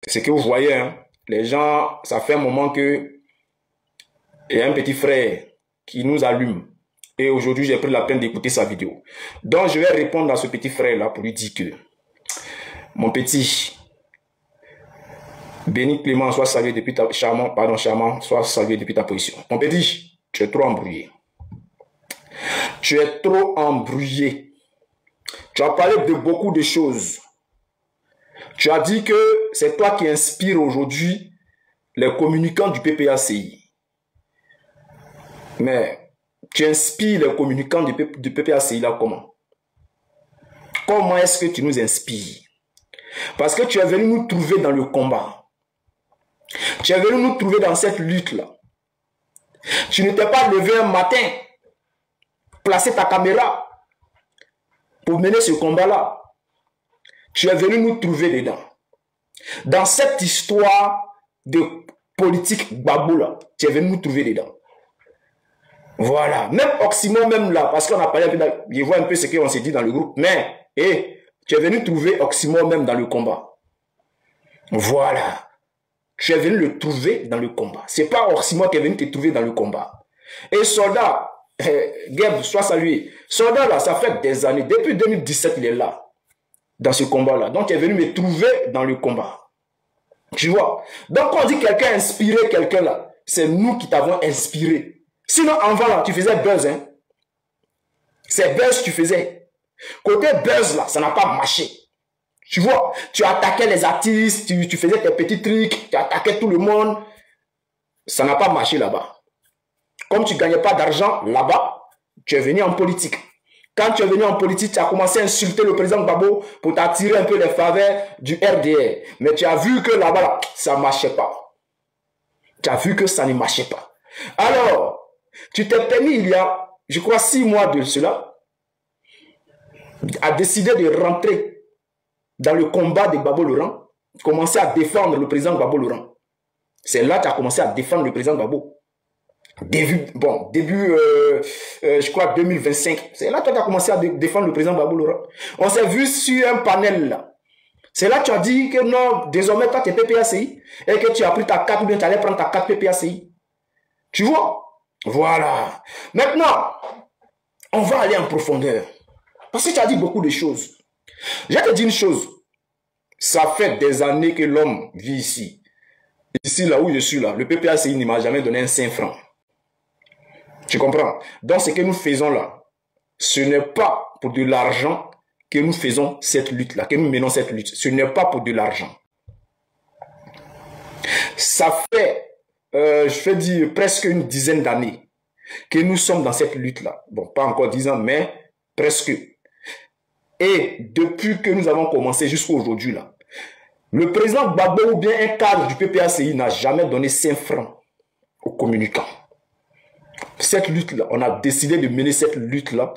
C'est ce que vous voyez, hein. Les gens, ça fait un moment que il y a un petit frère qui nous allume. Et aujourd'hui, j'ai pris la peine d'écouter sa vidéo. Donc, je vais répondre à ce petit frère-là pour lui dire que, mon petit, Béni Clément, sois salué depuis ta... Charmant, sois salué depuis ta position. Mon petit, tu es trop embrouillé. Tu es trop embrouillé. Tu as parlé de beaucoup de choses. Tu as dit que c'est toi qui inspires aujourd'hui les communicants du PPACI. Mais tu inspires les communicants du PPACI là comment? Comment est-ce que tu nous inspires? Parce que tu es venu nous trouver dans le combat. Tu es venu nous trouver dans cette lutte-là. Tu ne t'es pas levé un matin, placé ta caméra pour mener ce combat-là. Tu es venu nous trouver dedans. Dans cette histoire de politique babou-là, tu es venu nous trouver dedans. Voilà. Même Oxymore, même là, parce qu'on a parlé un peu, je vois un peu ce qu'on s'est dit dans le groupe, mais, tu es venu trouver Oxymore même dans le combat. Voilà. Tu es venu le trouver dans le combat. C'est pas Oxymore qui est venu te trouver dans le combat. Et soldat, Geb, sois salué. Soldat là, ça fait des années. Depuis 2017, il est là. Dans ce combat-là. Donc, tu es venu me trouver dans le combat. Tu vois? Donc, quand on dit quelqu'un a inspiré quelqu'un là, c'est nous qui t'avons inspiré. Sinon, avant là, tu faisais buzz, hein. C'est buzz que tu faisais. Côté buzz là, ça n'a pas marché. Tu vois? Tu attaquais les artistes, tu faisais tes petits trucs, tu attaquais tout le monde. Ça n'a pas marché là-bas. Comme tu ne gagnais pas d'argent là-bas, tu es venu en politique. Quand tu es venu en politique, tu as commencé à insulter le président Gbagbo pour t'attirer un peu les faveurs du RDR. Mais tu as vu que là-bas, ça ne marchait pas. Tu as vu que ça ne marchait pas. Alors, tu t'es permis il y a, je crois, 6 mois de cela, à décider de rentrer dans le combat de Gbagbo Laurent, commencer à défendre le président Gbagbo Laurent. C'est là que tu as commencé à défendre le président Gbagbo. Début, je crois 2025. C'est là que tu as commencé à défendre le président Gbagbo Laurent. On s'est vu sur un panel là. C'est là que tu as dit que non, désormais toi tu es PPACI et que tu as pris ta carte ou bien tu allais prendre ta carte PPACI. Tu vois? Voilà. Maintenant, on va aller en profondeur. Parce que tu as dit beaucoup de choses. Je vais te dire une chose. Ça fait des années que l'homme vit ici. Ici, là où je suis là, le PPACI ne m'a jamais donné un 5 francs. Tu comprends? Donc, ce que nous faisons là, ce n'est pas pour de l'argent que nous faisons cette lutte-là, que nous menons cette lutte. Ce n'est pas pour de l'argent. Ça fait, je vais dire, presque une dizaine d'années que nous sommes dans cette lutte-là. Bon, pas encore 10 ans, mais presque. Et depuis que nous avons commencé jusqu'à aujourd'hui, là, le président Gbagbo ou bien un cadre du PPACI n'a jamais donné 5 francs aux communicants. Cette lutte-là, on a décidé de mener cette lutte-là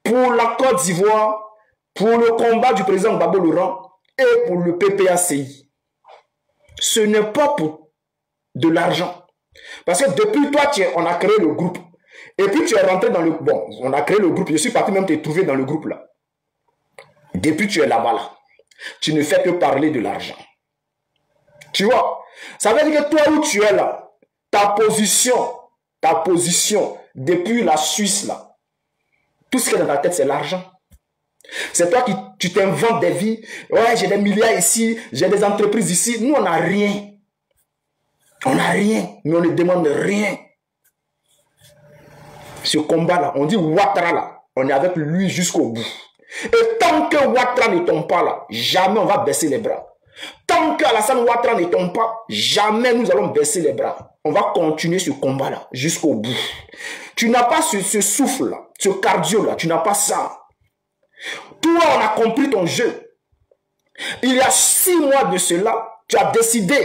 pour la Côte d'Ivoire, pour le combat du président Gbagbo Laurent et pour le PPACI. Ce n'est pas pour de l'argent. Parce que depuis toi, on a créé le groupe. Et puis tu es rentré dans le... Bon, on a créé le groupe. Je suis parti même te trouver dans le groupe là. Depuis tu es là-bas là. Tu ne fais que parler de l'argent. Tu vois? Ça veut dire que toi où tu es là, ta position, depuis la Suisse là, tout ce qui est dans ta tête, c'est l'argent. C'est toi qui tu t'inventes des vies. Ouais, j'ai des milliards ici, j'ai des entreprises ici. Nous, on n'a rien. On n'a rien, mais on ne demande rien. Ce combat-là, on dit Ouattara là, on est avec lui jusqu'au bout. Et tant que Ouattara ne tombe pas là, jamais on va baisser les bras. Tant qu'Alassane Ouattara ne tombe pas, jamais nous allons baisser les bras. On va continuer ce combat-là jusqu'au bout. Tu n'as pas ce souffle-là, ce cardio-là, tu n'as pas ça. Toi, on a compris ton jeu. Il y a 6 mois de cela, tu as décidé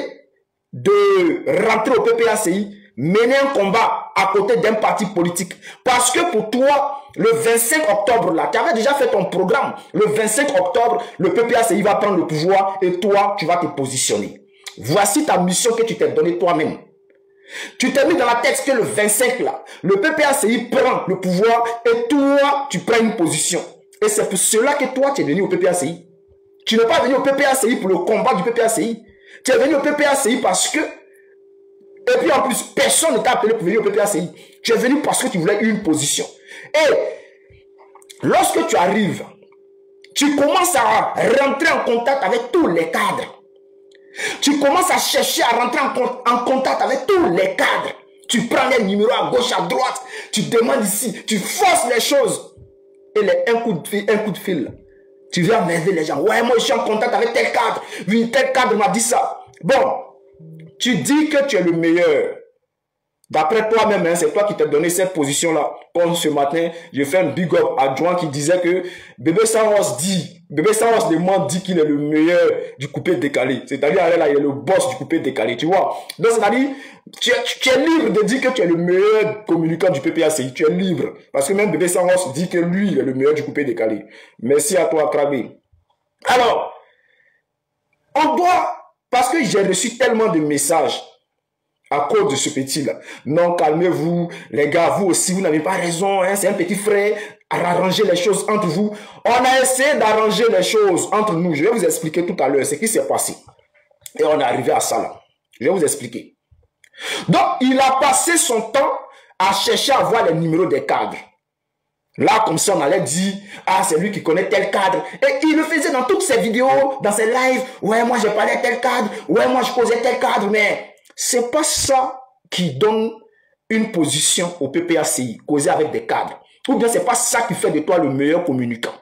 de rentrer au PPACI, mener un combat à côté d'un parti politique. Parce que pour toi, le 25 octobre, là, tu avais déjà fait ton programme. Le 25 octobre, le PPACI va prendre le pouvoir et toi, tu vas te positionner. Voici ta mission que tu t'es donnée toi-même. Tu t'es mis dans la tête que le 25, là, le PPACI prend le pouvoir et toi, tu prends une position. Et c'est pour cela que toi, tu es venu au PPACI. Tu n'es pas venu au PPACI pour le combat du PPACI. Tu es venu au PPACI parce que, et puis en plus, personne ne t'a appelé pour venir au PPACI. Tu es venu parce que tu voulais une position. Et lorsque tu arrives, tu commences à rentrer en contact avec tous les cadres. Tu commences à chercher à rentrer en contact avec tous les cadres. Tu prends les numéros à gauche, à droite. Tu demandes ici. Tu forces les choses. Et un coup de fil. Tu viens m'aider les gens. Ouais, moi je suis en contact avec tel cadre. Oui, tel cadre m'a dit ça. Bon, tu dis que tu es le meilleur. D'après toi-même, hein, c'est toi qui t'as donné cette position-là. Comme ce matin, j'ai fait un big up à Joan qui disait que Bébé Saros de moi dit qu'il est le meilleur du coupé décalé. C'est-à-dire, là, il est le boss du coupé décalé, tu vois. Donc, c'est-à-dire, tu es libre de dire que tu es le meilleur communicant du PPACI. Tu es libre. Parce que même Bébé Saros dit que lui, il est le meilleur du coupé décalé. Merci à toi, Krabé. Alors, on doit, parce que j'ai reçu tellement de messages à cause de ce petit-là. Non, calmez-vous, les gars, vous aussi, vous n'avez pas raison, hein, c'est un petit frère, à arranger les choses entre vous. On a essayé d'arranger les choses entre nous. Je vais vous expliquer tout à l'heure ce qui s'est passé. Et on est arrivé à ça là. Je vais vous expliquer. Donc, il a passé son temps à chercher à voir les numéros des cadres. Là, comme ça, on allait dire, ah, c'est lui qui connaît tel cadre. Et il le faisait dans toutes ses vidéos, dans ses lives. Ouais, moi, j'ai parlé à tel cadre. Ouais, moi, je causais tel cadre, mais c'est pas ça qui donne une position au PPACI, causer avec des cadres. Ou bien c'est pas ça qui fait de toi le meilleur communicant.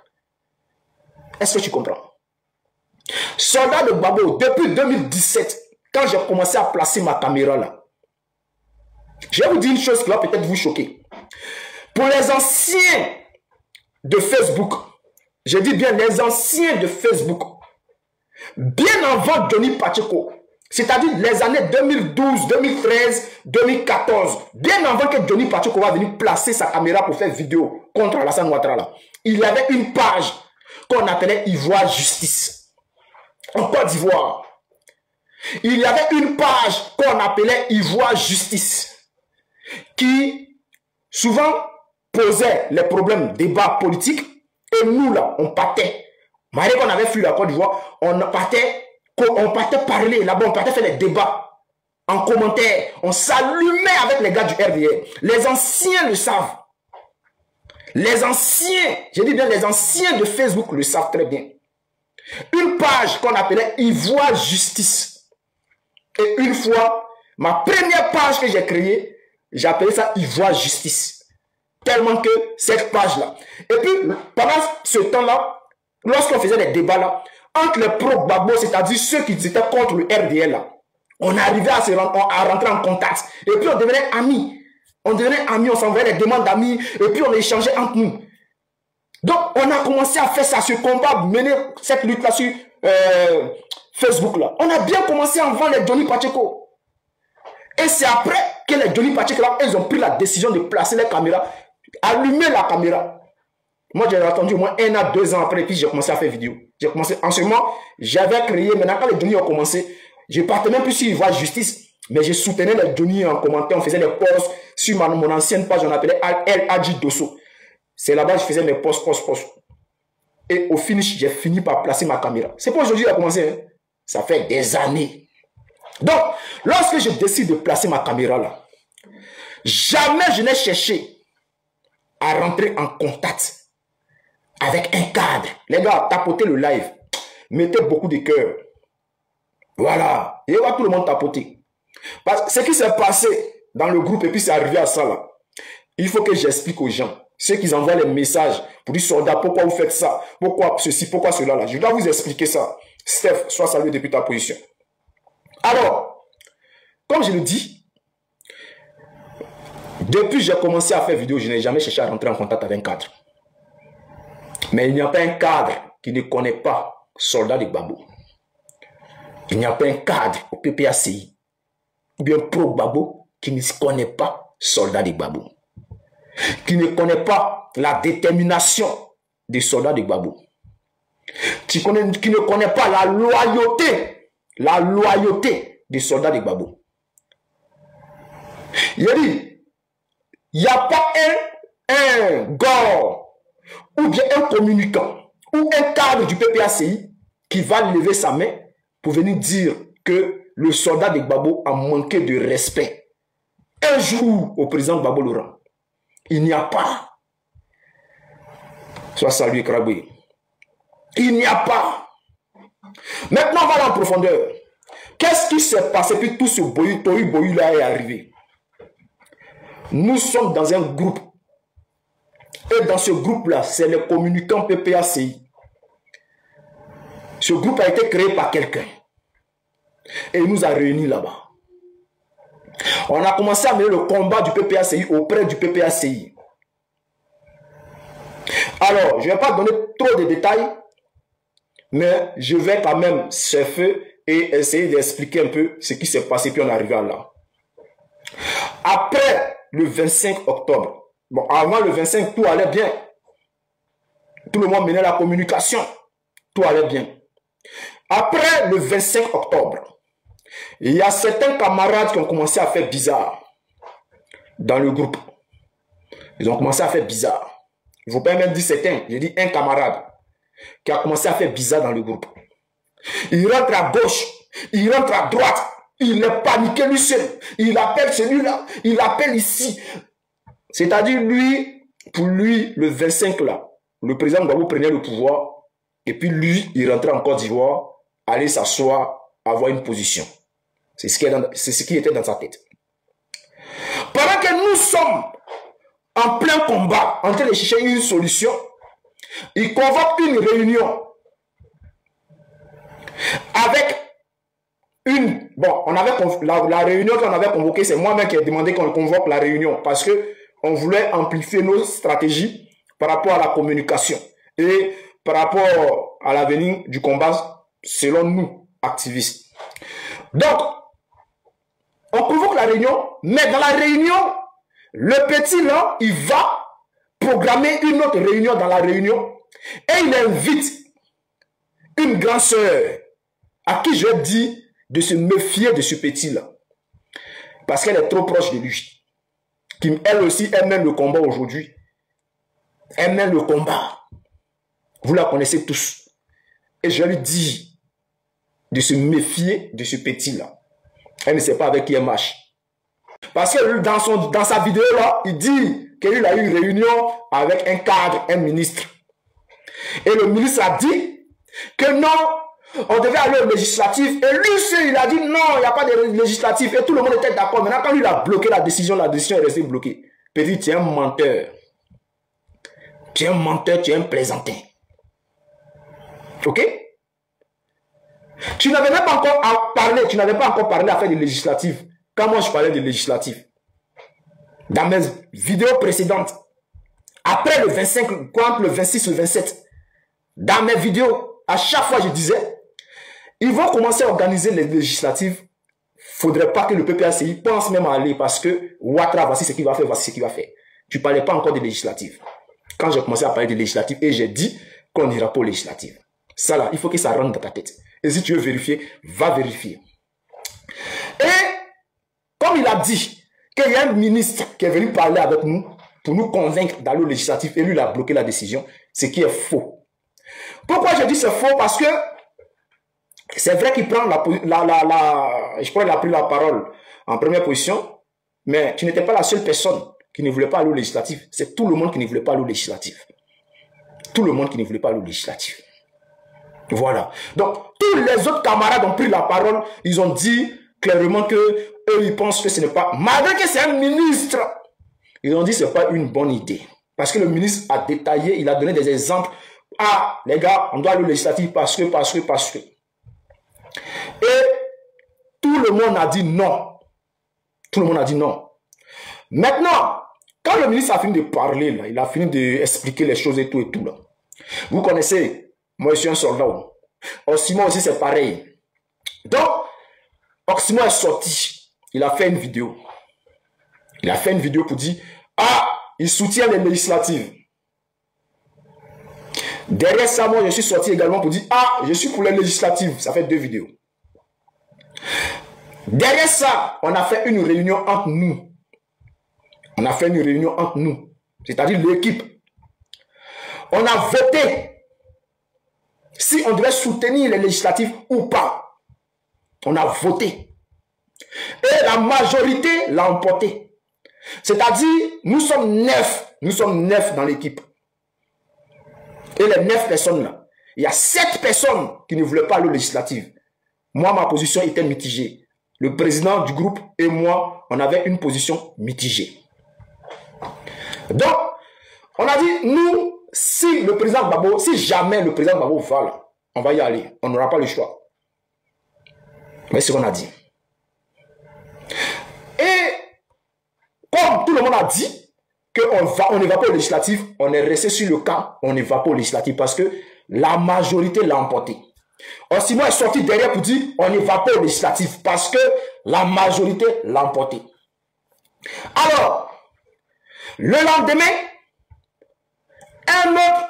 Est-ce que tu comprends? Soldat de Gbagbo, depuis 2017, quand j'ai commencé à placer ma caméra là, je vais vous dire une chose qui va peut-être vous choquer. Pour les anciens de Facebook, je dis bien les anciens de Facebook, bien avant Johnny Pacheco, c'est-à-dire les années 2012, 2013, 2014, bien avant que Johnny Pacheco va venir placer sa caméra pour faire vidéo contre Alassane Ouattara, il y avait une page qu'on appelait Ivoire Justice. En Côte d'Ivoire. Il y avait une page qu'on appelait Ivoire Justice qui souvent posait les problèmes, débats politiques, et nous là, on partait. Malgré qu'on avait fui la Côte d'Ivoire, on partait parler, là-bas, on partait faire des débats en commentaire. On s'allumait avec les gars du RDR. Les anciens le savent. Les anciens, je dis bien les anciens de Facebook le savent très bien. Une page qu'on appelait Ivoire Justice. Et une fois, ma première page que j'ai créée, j'appelais ça Ivoire Justice. Tellement que cette page-là. Et puis, pendant ce temps-là, lorsqu'on faisait des débats là, entre les pro-Gbagbo, c'est-à-dire ceux qui étaient contre le RDL là, on arrivait à rentrer en contact. Et puis on devenait amis. On devenait amis, on s'envoyait des demandes d'amis, et puis on échangeait entre nous. Donc on a commencé à faire ça, ce combat, mener cette lutte-là sur Facebook là. On a bien commencé à vendre les Johnny Pacheco. Et c'est après que les Johnny Pacheco là, ils ont pris la décision de placer les caméras, allumer la caméra. Moi, j'ai attendu au moins 1 à 2 ans après, et puis j'ai commencé à faire vidéo. J'ai commencé, en ce moment, j'avais créé, maintenant quand les Johnny ont commencé, je ne partais même plus sur Ivoire Justice, mais je soutenais les Johnny en commentaire, on faisait des posts sur mon ancienne page, on appelait El Hadji Dosso. C'est là-bas que je faisais mes posts. Et au finish, j'ai fini par placer ma caméra. C'est pas aujourd'hui qu'il a commencé, hein. Ça fait des années. Donc, lorsque je décide de placer ma caméra là, jamais je n'ai cherché à rentrer en contact avec un cadre. Les gars, tapotez le live. Mettez beaucoup de cœur. Voilà. Et on va tout le monde tapoter. Parce que ce qui s'est passé dans le groupe et puis c'est arrivé à ça là, il faut que j'explique aux gens. Ceux qui envoient les messages pour dire soldat, pourquoi vous faites ça? Pourquoi ceci? Pourquoi cela là? Je dois vous expliquer ça. Steph, sois salué depuis ta position. Alors, comme je le dis, depuis que j'ai commencé à faire vidéo, je n'ai jamais cherché à rentrer en contact avec un cadre. Mais il n'y a pas un cadre qui ne connaît pas soldat de Gbagbo. Il n'y a pas un cadre au PPACI ou bien pro-Gbagbo qui ne connaît pas soldat de Gbagbo. Qui ne connaît pas la détermination des soldats de Gbagbo. Qui ne connaît pas la loyauté des soldats de Gbagbo. Il a dit, il n'y a pas un gars ou bien un communicant ou un cadre du PPACI qui va lever sa main pour venir dire que le soldat de Gbagbo a manqué de respect un jour au président Gbagbo Laurent. Il n'y a pas. Sois salué, Kraboué. Il n'y a pas. Maintenant, on va aller en profondeur. Qu'est-ce qui s'est passé puis tout ce boyu là est arrivé? Nous sommes dans un groupe. Et dans ce groupe-là, c'est les communicants PPACI. Ce groupe a été créé par quelqu'un. Et il nous a réunis là-bas. On a commencé à mener le combat du PPACI auprès du PPACI. Alors, je ne vais pas donner trop de détails, mais je vais quand même surfer et essayer d'expliquer un peu ce qui s'est passé puis on est arrivé là. Après le 25 octobre, bon, avant le 25, tout allait bien. Tout le monde menait la communication. Tout allait bien. Après le 25 octobre, il y a certains camarades qui ont commencé à faire bizarre dans le groupe. Ils ont commencé à faire bizarre. Il ne faut pas même dire certains. J'ai dit un camarade qui a commencé à faire bizarre dans le groupe. Il rentre à gauche, il rentre à droite, il est paniqué lui seul. Il appelle celui-là, il appelle ici. C'est-à-dire lui, pour lui, le 25 là, le président Gbagbo prenait le pouvoir et puis lui, il rentrait en Côte d'Ivoire, aller s'asseoir, avoir une position. C'est ce qui était dans sa tête. Pendant que nous sommes en plein combat, en train de chercher une solution, il convoque une réunion avec une... Bon, on avait la réunion qu'on avait convoquée, c'est moi-même qui ai demandé qu'on convoque la réunion parce que on voulait amplifier nos stratégies par rapport à la communication et par rapport à l'avenir du combat selon nous, activistes. Donc, on convoque la réunion, mais dans la réunion, le petit là, il va programmer une autre réunion dans la réunion et il invite une grande sœur à qui je dis de se méfier de ce petit là parce qu'elle est trop proche de lui. Qui, elle aussi, elle mène le combat aujourd'hui. Elle mène le combat. Vous la connaissez tous. Et je lui dis de se méfier de ce petit-là. Elle ne sait pas avec qui elle marche. Parce que dans sa vidéo là, il dit qu'il a eu une réunion avec un cadre, un ministre. Et le ministre a dit que non, on devait aller au législatif. Et lui, il a dit non, il n'y a pas de législatif. Et tout le monde était d'accord. Maintenant, quand il a bloqué la décision est restée bloquée. Petit, tu es un menteur. Tu es un menteur, tu es un plaisantin. Ok? Tu n'avais même pas encore à parler, tu n'avais pas encore parlé à faire des législatives. Quand moi je parlais de législatives. Dans mes vidéos précédentes. Après le 25, quand le 26 ou le 27. Dans mes vidéos, à chaque fois je disais, ils vont commencer à organiser les législatives. Il ne faudrait pas que le PPACI pense même à aller parce que Ouattara, voici ce qu'il va faire, voici ce qu'il va faire. Tu ne parlais pas encore de législatives. Quand j'ai commencé à parler de législatives et j'ai dit qu'on n'ira pas aux législatives. Ça là, il faut que ça rentre dans ta tête. Et si tu veux vérifier, va vérifier. Et comme il a dit qu'il y a un ministre qui est venu parler avec nous pour nous convaincre d'aller au législatif et lui il a bloqué la décision, ce qui est faux. Pourquoi je dis c'est faux? Parce que c'est vrai qu'il prend je crois qu'il a pris la parole en première position, mais tu n'étais pas la seule personne qui ne voulait pas aller au législatif. C'est tout le monde qui ne voulait pas aller au législatif. Tout le monde qui ne voulait pas aller au législatif. Voilà. Donc, tous les autres camarades ont pris la parole. Ils ont dit clairement que eux, ils pensent que ce n'est pas... Malgré que c'est un ministre, ils ont dit que ce n'est pas une bonne idée. Parce que le ministre a détaillé, il a donné des exemples. Ah, les gars, on doit aller au législatif parce que. Et tout le monde a dit non. Tout le monde a dit non. Maintenant, quand le ministre a fini de parler, là, il a fini d'expliquer les choses et tout là. Vous connaissez... Moi, je suis un soldat. Oximo aussi, c'est pareil. Donc, Oximo est sorti. Il a fait une vidéo. Il a fait une vidéo pour dire, ah, il soutient les législatives. Derrière ça, moi, je suis sorti également pour dire, ah, je suis pour les législatives. Ça fait 2 vidéos. Derrière ça, on a fait une réunion entre nous. On a fait une réunion entre nous. C'est-à-dire l'équipe. On a voté si on devait soutenir les législatives ou pas. On a voté. Et la majorité l'a emporté. C'est-à-dire, nous sommes 9. Nous sommes 9 dans l'équipe. Et les 9 personnes là, il y a 7 personnes qui ne voulaient pas aller aux législatives. Moi, ma position était mitigée. Le président du groupe et moi, on avait une position mitigée. Donc, on a dit, nous, si le président Gbagbo, si jamais le président Gbagbo va là, on va y aller. On n'aura pas le choix. Mais c'est ce qu'on a dit. Et comme tout le monde a dit qu'on ne va pas aux législatives, on est resté sur le cas, on ne va pas aux législatives parce que la majorité l'a emporté. Simon est sorti derrière pour dire on ne va pas aux législatives parce que la majorité l'a emporté. Alors, le lendemain, un autre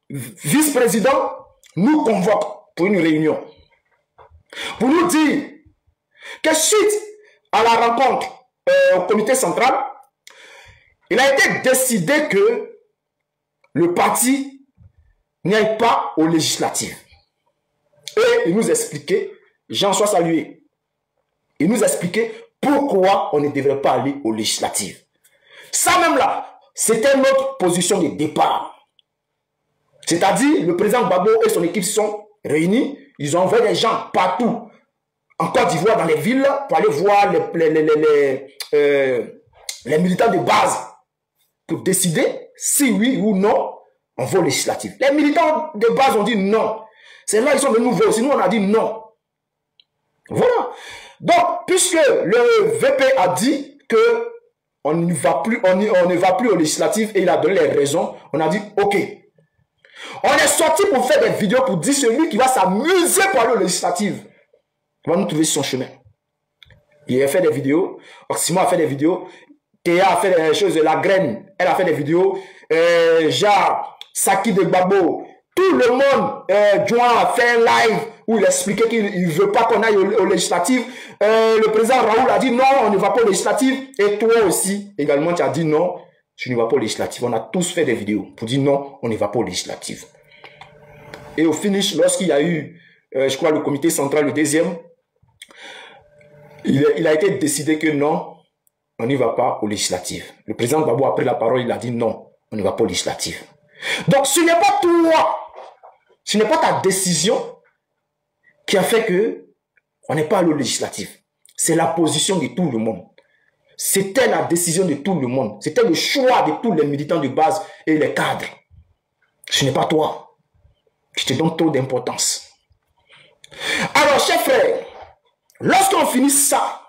vice-président nous convoque pour une réunion. Pour nous dire que suite à la rencontre au comité central, il a été décidé que le parti n'aille pas aux législatives. Et il nous expliquait, Jean soit salué, il nous expliquait pourquoi on ne devrait pas aller aux législatives. Ça même là, c'était notre position de départ. C'est-à-dire, le président Gbagbo et son équipe sont réunis, ils ont envoyé des gens partout, en Côte d'Ivoire, dans les villes, pour aller voir les militants de base, pour décider si oui ou non on va aux législatives. Les militants de base ont dit non. C'est là qu'ils sont venus nous voir aussi. Nous, on a dit non. Voilà. Donc, puisque le VP a dit que on ne va plus aux législatives et il a donné les raisons, on a dit ok. On est sorti pour faire des vidéos pour dire celui qui va s'amuser pour aller aux législatives va nous trouver son chemin. Il a fait des vidéos, Simon a fait des vidéos, Théa a fait des choses, la graine, elle a fait des vidéos, Jar, Saki de Gbagbo, tout le monde, Joan a fait un live où il expliquait qu'il ne veut pas qu'on aille aux législatives. Le président Raoul a dit non, on ne va pas aux législatives. Et toi aussi, également, tu as dit non, tu ne vas pas aux législatives. On a tous fait des vidéos pour dire non, on ne va pas aux législatives. Et au finish, lorsqu'il y a eu, je crois, le comité central, le deuxième, il a été décidé que non, on n'y va pas aux législatives. Le président Gbagbo a pris la parole, il a dit non, on ne va pas aux législatives. Donc, ce n'est pas toi, ce n'est pas ta décision qui a fait que on n'est pas allé aux législatives. C'est la position de tout le monde. C'était la décision de tout le monde. C'était le choix de tous les militants de base et les cadres. Ce n'est pas toi. Je te donne trop d'importance. Alors, chers frères, lorsqu'on finit ça,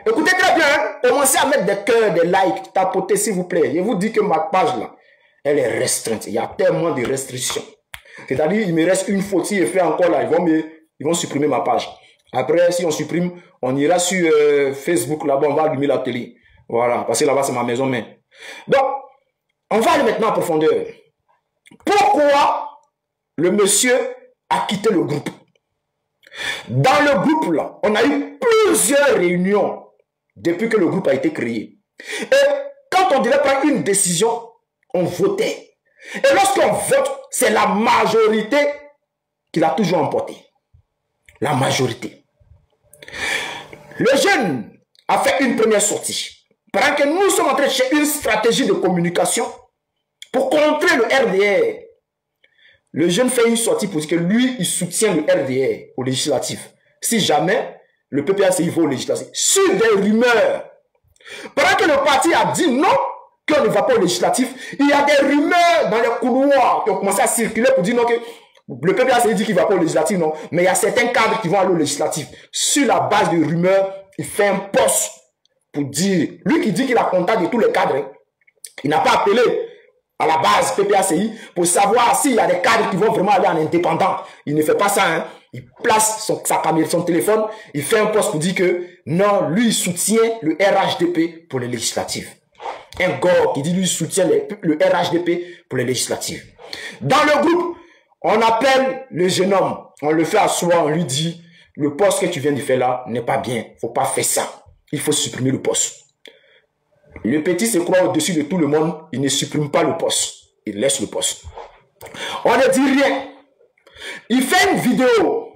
écoutez très bien, hein, commencez à mettre des cœurs, des likes, tapotez s'il vous plaît. Je vous dis que ma page là, elle est restreinte. Il y a tellement de restrictions. C'est-à-dire, il me reste une faute. Si je fais encore là, ils vont supprimer ma page. Après, si on supprime, on ira sur Facebook, là-bas, on va allumer la télé. Voilà, parce que là-bas, c'est ma maison mère. Donc, on va aller maintenant en profondeur. Pourquoi le monsieur a quitté le groupe? Dans le groupe, là, on a eu plusieurs réunions depuis que le groupe a été créé. Et quand on devait prendre une décision, on votait. Et lorsqu'on vote, c'est la majorité qui l'a toujours emporté. La majorité. Le jeune a fait une première sortie. Pendant que nous sommes en train de chercher une stratégie de communication pour contrer le RDR. Le jeune fait une sortie pour dire que lui, il soutient le RDR au législatif. Si jamais le PPACI va au législatif. Sur des rumeurs. Pendant que le parti a dit non, qu'on ne va pas au législatif, il y a des rumeurs dans les couloirs qui ont commencé à circuler pour dire non, que le PPACI dit qu'il ne va pas au législatif, non. Mais il y a certains cadres qui vont aller au législatif. Sur la base de rumeurs, il fait un poste pour dire, lui qui dit qu'il a contact de tous les cadres, hein, il n'a pas appelé à la base PPACI pour savoir s'il y a des cadres qui vont vraiment aller en indépendant. Il ne fait pas ça, hein. Il place sa caméra, son téléphone, il fait un poste pour dire que non, lui il soutient le RHDP pour les législatives. Un gars qui dit lui soutient le RHDP pour les législatives. Dans le groupe, on appelle le jeune homme, on le fait asseoir, on lui dit le poste que tu viens de faire là n'est pas bien, faut pas faire ça. Il faut supprimer le poste. Le petit se croit au-dessus de tout le monde, il ne supprime pas le poste, il laisse le poste. On ne dit rien. Il fait une vidéo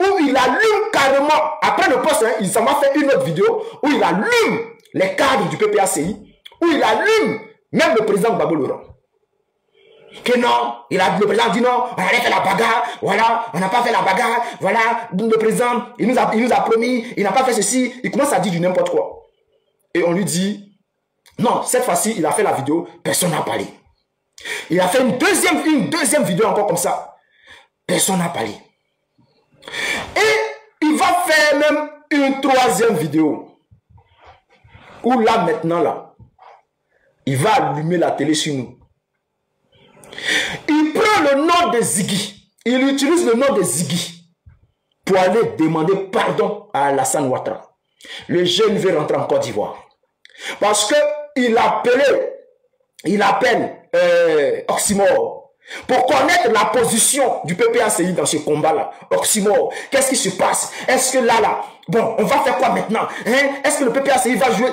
où il allume carrément, après le poste, hein, il s'en va faire une autre vidéo, où il allume les cadres du PPACI, où il allume même le président Gbagbo Laurent. Que non, le président dit non, on allait faire la bagarre, voilà, on n'a pas fait la bagarre, voilà, le président, il nous a promis, il n'a pas fait ceci, il commence à dire du n'importe quoi. Et on lui dit, non, cette fois-ci, il a fait la vidéo, personne n'a parlé. Il a fait une deuxième vidéo encore comme ça, personne n'a parlé. Et il va faire même une troisième vidéo, où là, maintenant, là, il va allumer la télé sur nous. Il prend le nom de Ziggy. Il utilise le nom de Ziggy pour aller demander pardon à Alassane Ouattara. Le jeune veut rentrer en Côte d'Ivoire. Parce qu'il appelle Oxymore pour connaître la position du PPACI dans ce combat-là. Oxymore, qu'est-ce qui se passe? Est-ce que là, bon, on va faire quoi maintenant? Hein? Est-ce que le PPACI va jouer?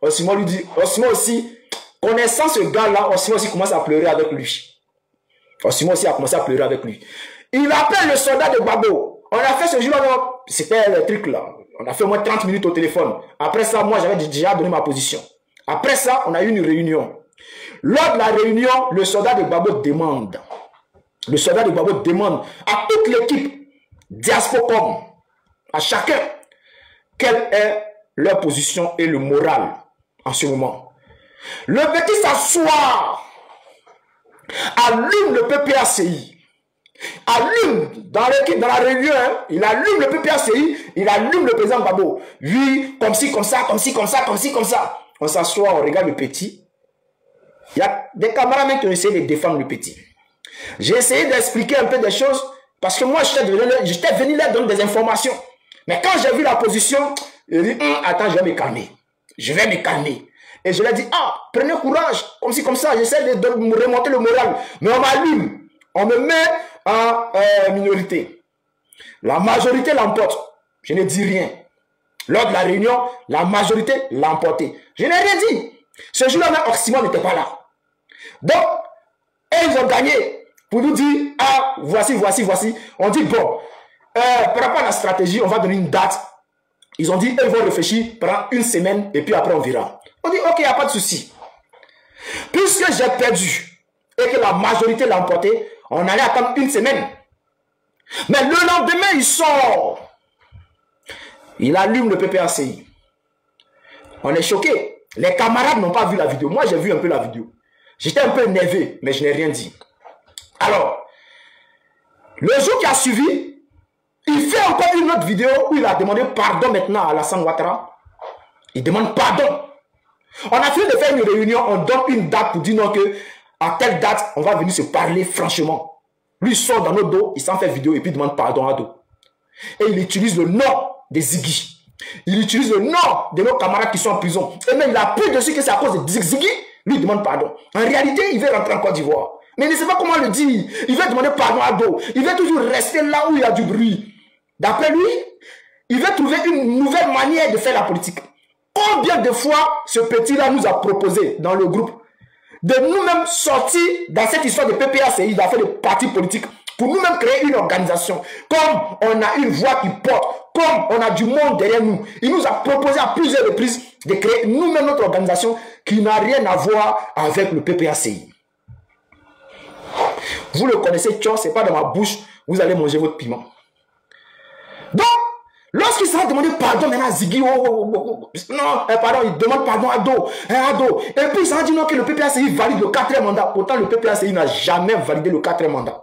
Oxymore lui dit, Oxymore aussi, connaissant ce gars-là, Oxymore aussi commence à pleurer avec lui. Oxymore aussi a commencé à pleurer avec lui. Il appelle le soldat de Gbagbo. On a fait ce jour-là, c'était le truc là. On a fait au moins 30 minutes au téléphone. Après ça, moi, j'avais déjà donné ma position. Après ça, on a eu une réunion. Lors de la réunion, le soldat de Gbagbo demande. Le soldat de Gbagbo demande à toute l'équipe Diaspocom, à chacun, quelle est leur position et le moral en ce moment. Le petit s'assoit, allume le PPACI, allume dans l'équipe, dans la réunion, hein, il allume le PPACI, il allume le président Gbagbo. Oui, comme ci, comme ça, comme ci, comme ça, comme ci, comme ça. On s'assoit, on regarde le petit. Il y a des camarades même qui ont essayé de défendre le petit. J'ai essayé d'expliquer un peu des choses parce que moi, j'étais venu leur donner des informations. Mais quand j'ai vu la position, je dis, attends, je vais me calmer. Je vais me calmer. Et je leur dis, prenez courage, comme ci, comme ça. J'essaie de remonter le moral. Mais on m'allume. On me met en minorité. La majorité l'emporte. Je ne dis rien. Lors de la réunion, la majorité l'a emporté. Je n'ai rien dit. Ce jour-là, même Oxymore n'était pas là. Donc, ils ont gagné pour nous dire, voici. On dit, bon, par rapport à la stratégie, on va donner une date. Ils ont dit, ils vont réfléchir pendant une semaine et puis après on verra. On dit, ok, il n'y a pas de souci. Puisque j'ai perdu et que la majorité l'a emporté, on allait attendre une semaine. Mais le lendemain, il sort. Il allume le PPACI. On est choqué. Les camarades n'ont pas vu la vidéo. Moi, j'ai vu un peu la vidéo. J'étais un peu énervé, mais je n'ai rien dit. Alors, le jour qui a suivi, il fait encore une autre vidéo où il a demandé pardon maintenant à Alassane Ouattara. Il demande pardon. On a fini de faire une réunion, on donne une date pour dire non que à telle date, on va venir se parler franchement. Lui, il sort dans notre dos, il s'en fait vidéo et puis il demande pardon à dos. Et il utilise le nom des Ziggy. Il utilise le nom de nos camarades qui sont en prison. Et même il appuie dessus que c'est à cause de Ziggy. Lui, il demande pardon. En réalité, il veut rentrer en Côte d'Ivoire. Mais il ne sait pas comment le dire. Il veut demander pardon à dos. Il veut toujours rester là où il y a du bruit. D'après lui, il veut trouver une nouvelle manière de faire la politique. Combien de fois ce petit-là nous a proposé dans le groupe de nous-mêmes sortir dans cette histoire de PPACI, d'affaires de partis politiques, pour nous-mêmes créer une organisation. Comme on a une voix qui porte, comme on a du monde derrière nous, il nous a proposé à plusieurs reprises de créer nous-mêmes notre organisation qui n'a rien à voir avec le PPACI. Vous le connaissez, ce n'est pas dans ma bouche, vous allez manger votre piment. Donc, lorsqu'il s'est demandé pardon maintenant à Ziggy, non, pardon, il demande pardon à Do, et puis il s'est dit non que le PPACI valide le 4e mandat. Pourtant, le PPACI n'a jamais validé le 4e mandat.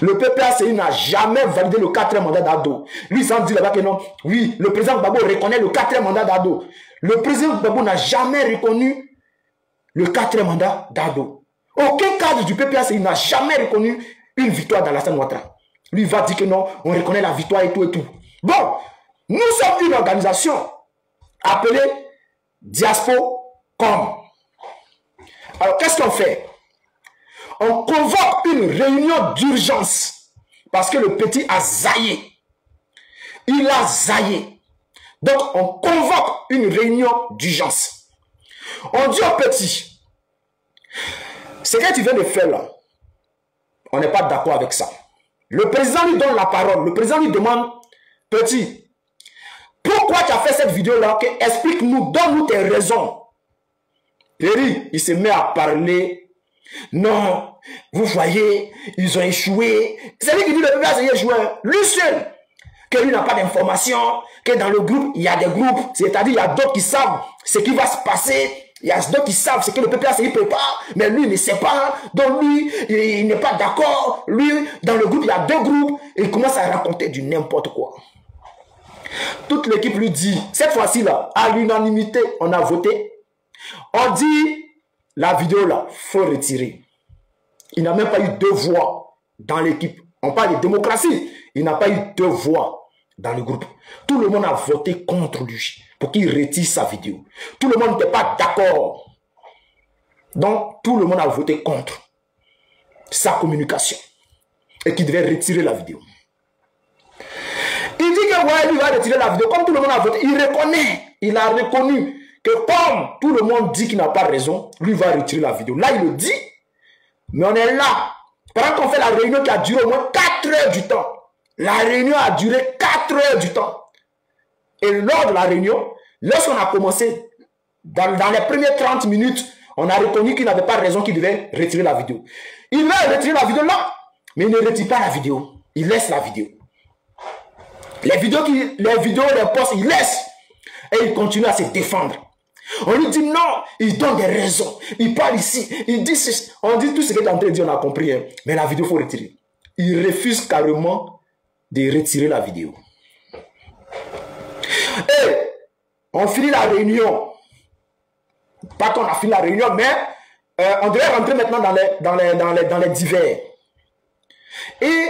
Le PPACI n'a jamais validé le 4e mandat d'Ado. Lui, il s'en dit là-bas que non. Oui, le président Gbagbo reconnaît le 4e mandat d'Ado. Le président Gbagbo n'a jamais reconnu le 4e mandat d'Ado. Aucun cadre du PPACI n'a jamais reconnu une victoire d'Alassane Ouattara. Lui, il va dire que non, on reconnaît la victoire et tout et tout. Bon, nous sommes une organisation appelée Diaspocom. Alors, qu'est-ce qu'on fait? On convoque une réunion d'urgence parce que le petit a zaillé. Il a zaillé. Donc, on convoque une réunion d'urgence. On dit au petit, ce que tu viens de faire là, on n'est pas d'accord avec ça. Le président lui donne la parole. Le président lui demande, petit, pourquoi tu as fait cette vidéo-là? Explique-nous, donne-nous tes raisons. Péry, il se met à parler. Non, vous voyez, ils ont échoué. C'est lui qui dit le peuple a échoué. Lui seul. Que lui n'a pas d'informations. Que dans le groupe, il y a des groupes. C'est-à-dire, il y a d'autres qui savent ce qui va se passer. Il y a d'autres qui savent ce que le peuple a prépare. Mais lui, il ne sait pas. Donc lui, il n'est pas d'accord. Lui, dans le groupe, il y a deux groupes. Et il commence à raconter du n'importe quoi. Toute l'équipe lui dit, cette fois-ci là, à l'unanimité, on a voté. On dit, la vidéo là, il faut retirer. Il n'a même pas eu 2 voix dans l'équipe. On parle de démocratie. Il n'a pas eu 2 voix dans le groupe. Tout le monde a voté contre lui pour qu'il retire sa vidéo. Tout le monde n'était pas d'accord. Donc, tout le monde a voté contre sa communication et qu'il devait retirer la vidéo. Il dit que ouais, lui va retirer la vidéo. Comme tout le monde a voté, il reconnaît, il a reconnu que comme tout le monde dit qu'il n'a pas raison, lui va retirer la vidéo. Là, il le dit, mais on est là. Pendant qu'on fait la réunion qui a duré au moins 4 heures du temps. La réunion a duré 4 heures du temps. Et lors de la réunion, lorsqu'on a commencé, dans les premières 30 minutes, on a reconnu qu'il n'avait pas raison, qu'il devait retirer la vidéo. Il va retirer la vidéo là, mais il ne retire pas la vidéo. Il laisse la vidéo. Les vidéos, les posts, il laisse. Et il continue à se défendre. On lui dit non, il donne des raisons. Il parle ici, il dit, on dit tout ce qu'il est en train de dire, on a compris. Hein, mais la vidéo, il faut retirer. Il refuse carrément de retirer la vidéo. Et on finit la réunion. Pas qu'on a fini la réunion, mais on devait rentrer maintenant dans les divers. Et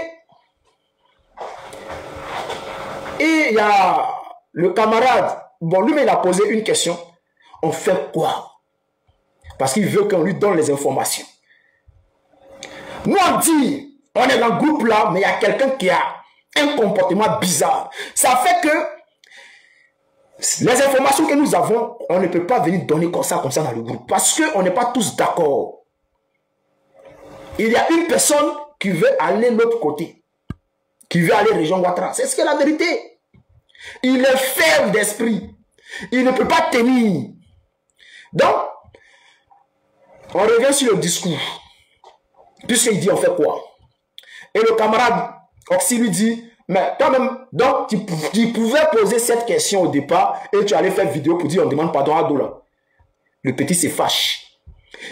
il y a le camarade, bon, lui, il a posé une question. On fait quoi? Parce qu'il veut qu'on lui donne les informations. Nous, on dit, on est dans le groupe là, mais il y a quelqu'un qui a un comportement bizarre. Ça fait que les informations que nous avons, on ne peut pas venir donner comme ça dans le groupe. Parce qu'on n'est pas tous d'accord. Il y a une personne qui veut aller de l'autre côté. Qui veut aller région Ouattara. C'est ce que la vérité. Il est faible d'esprit. Il ne peut pas tenir. Donc, on revient sur le discours. Puisqu'il dit, on fait quoi? Et le camarade Oxy lui dit, mais quand même, donc tu pouvais poser cette question au départ et tu allais faire vidéo pour dire, on demande pardon à Doula. Le petit se fâche.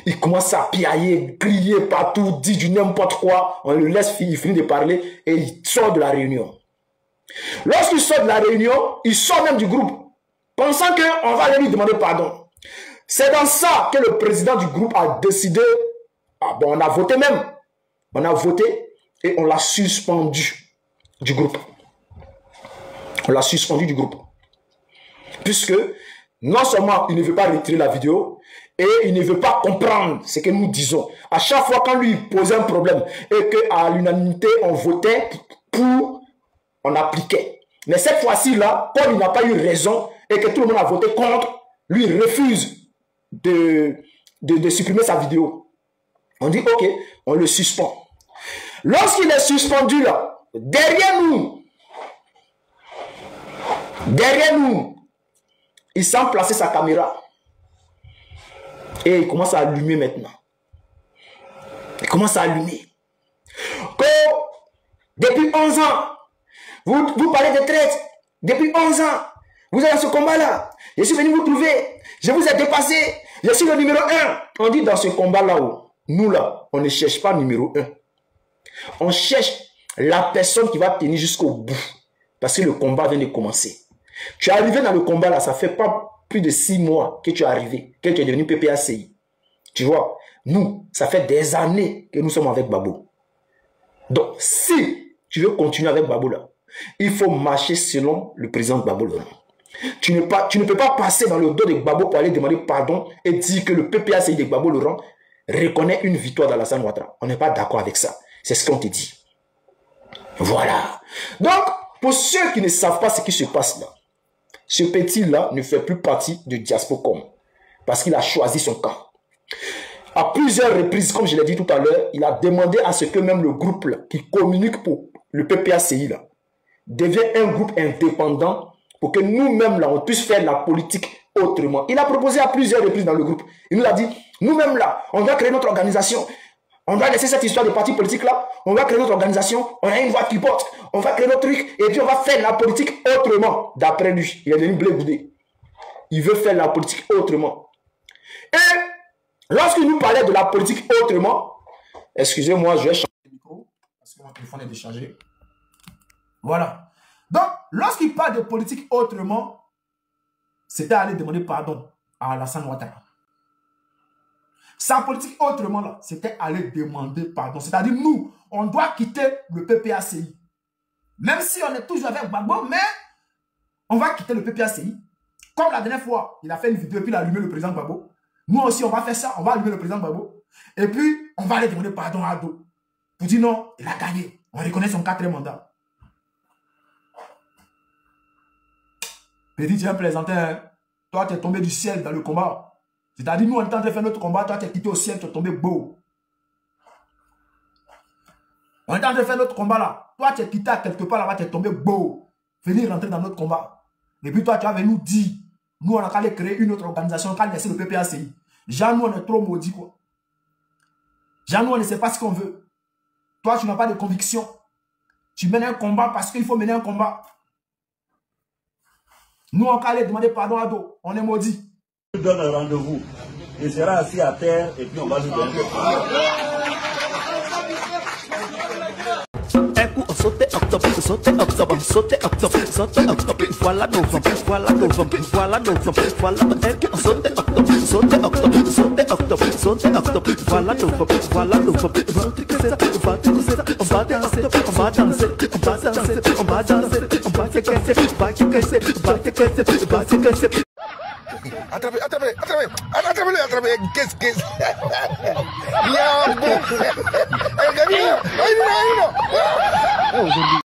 Il commence à piailler, crier partout, dit du n'importe quoi. On le laisse, il finit de parler et il sort de la réunion. Lorsqu'il sort de la réunion, il sort même du groupe, pensant qu'on va aller lui demander pardon. C'est dans ça que le président du groupe a décidé, ah bon, on a voté même, on a voté et on l'a suspendu du groupe. On l'a suspendu du groupe. Puisque non seulement il ne veut pas retirer la vidéo, et il ne veut pas comprendre ce que nous disons. À chaque fois quand lui posait un problème et qu'à l'unanimité on votait pour, on appliquait. Mais cette fois-ci là, Paul il n'a pas eu raison et que tout le monde a voté contre, lui il refuse de supprimer sa vidéo. On dit ok, on le suspend. Lorsqu'il est suspendu là, derrière nous, il semble placer sa caméra. Et il commence à allumer maintenant. Il commence à allumer. Que depuis 11 ans, vous parlez de traite. Depuis 11 ans, vous êtes dans ce combat-là. Je suis venu vous trouver. Je vous ai dépassé. Je suis le numéro 1. On dit dans ce combat-là, nous là, on ne cherche pas le numéro 1. On cherche la personne qui va tenir jusqu'au bout. Parce que le combat vient de commencer. Tu es arrivé dans le combat là, ça fait pas plus de 6 mois que tu es arrivé, que tu es devenu PPACI. Tu vois, nous, ça fait des années que nous sommes avec Babo. Donc, si tu veux continuer avec Babo là, il faut marcher selon le président Babo Laurent. Tu ne peux pas passer dans le dos de Babo pour aller demander pardon et dire que le PPACI de Babo Laurent reconnaît une victoire d'Alassane Ouattara. On n'est pas d'accord avec ça. C'est ce qu'on te dit. Voilà. Donc, pour ceux qui ne savent pas ce qui se passe là, ce petit-là ne fait plus partie de Diaspocom parce qu'il a choisi son camp. À plusieurs reprises, comme je l'ai dit tout à l'heure, il a demandé à ce que même le groupe là, qui communique pour le PPACI, là, devient un groupe indépendant pour que nous-mêmes, là, on puisse faire la politique autrement. Il a proposé à plusieurs reprises dans le groupe. Il nous a dit, nous-mêmes, là, on doit créer notre organisation. On doit laisser cette histoire de parti politique, là. On va créer notre organisation. On a une voix qui porte. On va créer notre truc. Et puis, on va faire la politique autrement. D'après lui, il est devenu blé goudé. Il veut faire la politique autrement. Et lorsqu'il nous parlait de la politique autrement, excusez-moi, je vais changer le micro parce que mon téléphone est déchargé. Voilà. Donc, lorsqu'il parle de politique autrement, c'était aller demander pardon à Alassane Ouattara. Sa politique autrement, là, c'était aller demander pardon. C'est-à-dire, nous, on doit quitter le PPACI. Même si on est toujours avec Gbagbo, mais on va quitter le PPACI. Comme la dernière fois, il a fait une vidéo et puis il a allumé le président Gbagbo. Nous aussi, on va faire ça. On va allumer le président Gbagbo. Et puis, on va aller demander pardon à Ado. Pour dire non, il a gagné. On reconnaît son 4e mandat. Petit, tu es un plaisantin. Hein? Toi, tu es tombé du ciel dans le combat. C'est-à-dire, nous, on est en train de faire notre combat. Toi, tu es quitté au ciel, tu es tombé beau. On est en train de faire notre combat là. Toi, tu es quitté à quelque part là-bas, tu es tombé beau. Venir rentrer dans notre combat. Et puis, toi, tu vas nous dire, nous, on a qu'à aller créer une autre organisation, on a qu'à laisser le PPACI. Genre, nous, on est trop maudits, quoi. Genre, nous, on ne sait pas ce qu'on veut. Toi, tu n'as pas de conviction. Tu mènes un combat parce qu'il faut mener un combat. Nous, on va aller demander pardon à Do. On est maudits. Je donne un rendez-vous. Il sera assis à terre et puis on va lui donner le un coup, sauter octobre, sauter octobre, sauter octobre, sauter octobre, voilà novembre, voilà novembre, voilà novembre, voilà un coup, sauter octobre, sauter octobre, sauter octobre, sauter octobre, voilà novembre, voilà novembre, on va danser, on va danser, on va danser, on va danser, on va danser, on va danser, on va se casser, on va se casser, on va se casser, on va se casser. Attrapez, attrapez, attrapez, attrapez-le, attrapez, qu'est-ce Il y a un bon...